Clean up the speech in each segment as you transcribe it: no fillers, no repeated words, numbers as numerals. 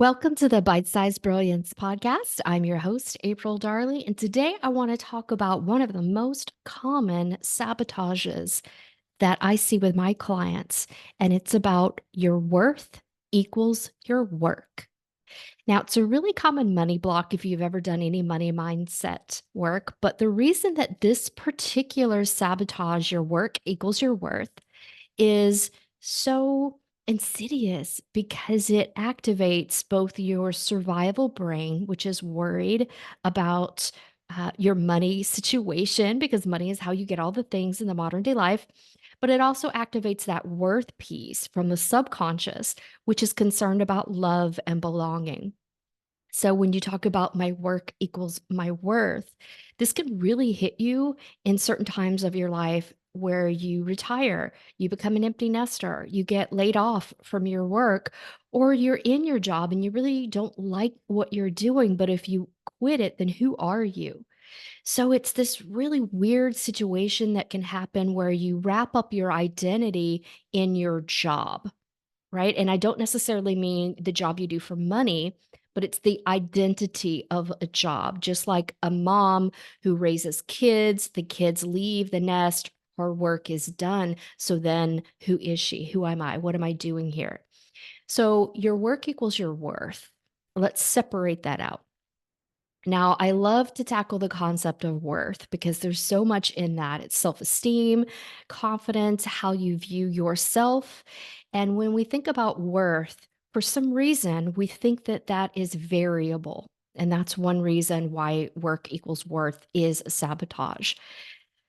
Welcome to the Bite Size Brilliance podcast. I'm your host, April Darley, and today I want to talk about one of the most common sabotages that I see with my clients, and it's about your worth equals your work. Now, it's a really common money block if you've ever done any money mindset work, but the reason that this particular sabotage, your work equals your worth, is so insidious because it activates both your survival brain, which is worried about your money situation, because money is how you get all the things in the modern day life. But it also activates that worth piece from the subconscious, which is concerned about love and belonging. So when you talk about my work equals my worth, this can really hit you in certain times of your life where you retire, you become an empty nester, you get laid off from your work, or you're in your job and you really don't like what you're doing. But if you quit it, then who are you? So it's this really weird situation that can happen where you wrap up your identity in your job, right? And I don't necessarily mean the job you do for money, but it's the identity of a job. Just like a mom who raises kids, the kids leave the nest, her work is done. So then who is she? Who am I? What am I doing here? So your work equals your worth. Let's separate that out. Now, I love to tackle the concept of worth because there's so much in that. It's self esteem, confidence, how you view yourself. And when we think about worth, for some reason, we think that that is variable. And that's one reason why work equals worth is sabotage.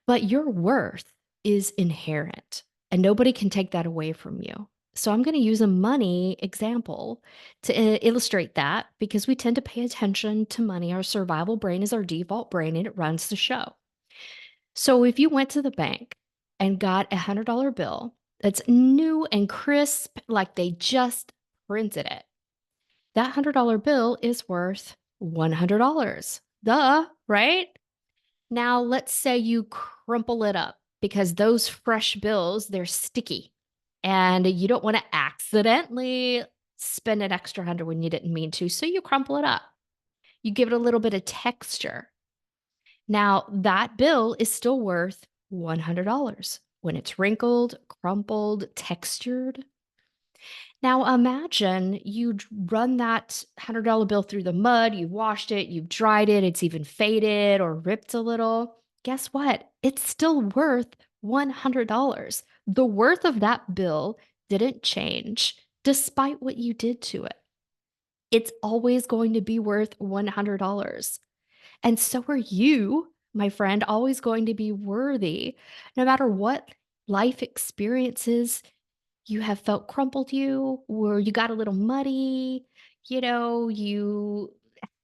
But your worth is inherent, and nobody can take that away from you. So I'm going to use a money example to illustrate that because we tend to pay attention to money. Our survival brain is our default brain and it runs the show. So if you went to the bank and got a $100 bill that's new and crisp, like they just printed it, that $100 bill is worth $100. Duh, right? Now, let's say you crumple it up because those fresh bills, they're sticky and you don't want to accidentally spend an extra hundred when you didn't mean to. So you crumple it up. You give it a little bit of texture. Now, that bill is still worth $100 when it's wrinkled, crumpled, textured. Now imagine you run that $100 bill through the mud, you've washed it, you've dried it, it's even faded or ripped a little. Guess what? It's still worth $100. The worth of that bill didn't change despite what you did to it. It's always going to be worth $100. And so are you, my friend, always going to be worthy no matter what life experiences you have felt crumpled you, or you got a little muddy, you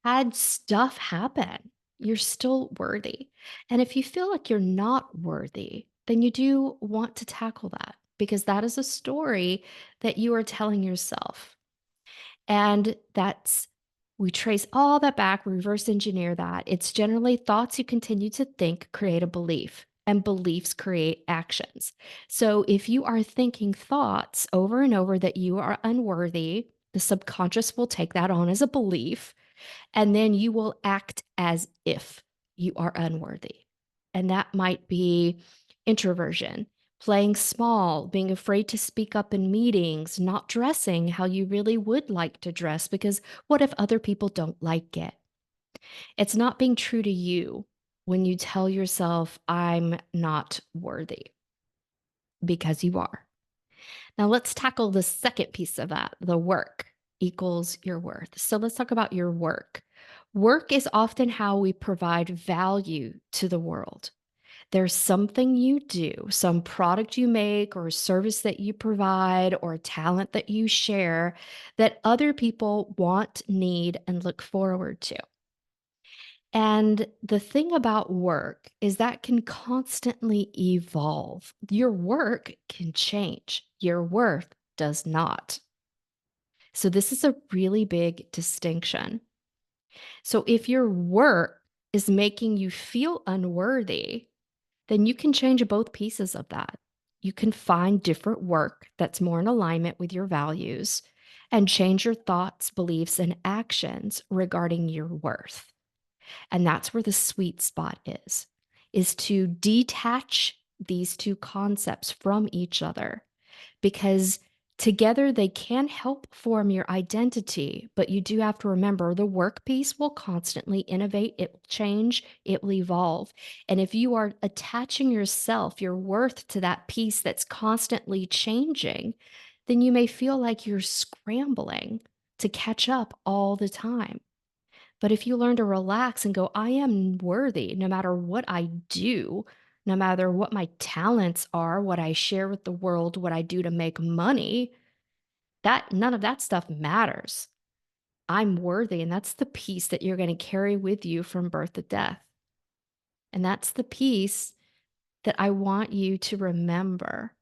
had stuff happen. You're still worthy. And if you feel like you're not worthy, then you do want to tackle that because that is a story that you are telling yourself. And we trace all that back, reverse engineer that. It's generally thoughts you continue to think create a belief, and beliefs create actions. So if you are thinking thoughts over and over that you are unworthy, the subconscious will take that on as a belief, and then you will act as if you are unworthy. And that might be introversion, playing small, being afraid to speak up in meetings, not dressing how you really would like to dress because what if other people don't like it? It's not being true to you when you tell yourself, I'm not worthy, because you are. Now let's tackle the second piece of that, the work equals your worth. So let's talk about your work. Work is often how we provide value to the world. There's something you do, some product you make, or a service that you provide, or a talent that you share that other people want, need, and look forward to. And the thing about work is that can constantly evolve. Your work can change, your worth does not. So, this is a really big distinction. So, if your work is making you feel unworthy, then you can change both pieces of that. You can find different work that's more in alignment with your values, and change your thoughts, beliefs, and actions regarding your worth. And that's where the sweet spot is to detach these two concepts from each other because together they can help form your identity, but you do have to remember the work piece will constantly innovate, it will change, it will evolve. And if you are attaching yourself, your worth to that piece that's constantly changing, then you may feel like you're scrambling to catch up all the time. But if you learn to relax and go, I am worthy no matter what I do, no matter what my talents are, what I share with the world, what I do to make money, that none of that stuff matters. I'm worthy. And that's the piece that you're going to carry with you from birth to death. And that's the piece that I want you to remember.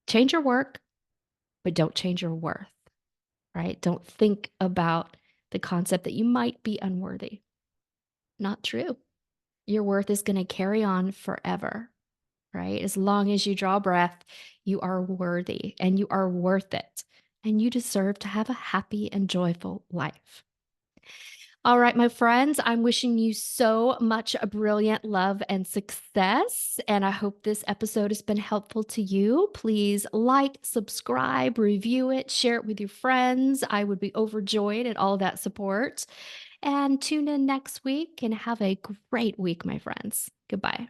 Change your work, but don't change your worth, right? Don't think about the concept that you might be unworthy. Not true. Your worth is going to carry on forever, right? As long as you draw breath, you are worthy and you are worth it. And you deserve to have a happy and joyful life. All right, my friends, I'm wishing you so much brilliant love and success. And I hope this episode has been helpful to you. Please like, subscribe, review it, share it with your friends. I would be overjoyed at all that support. And tune in next week and have a great week, my friends. Goodbye.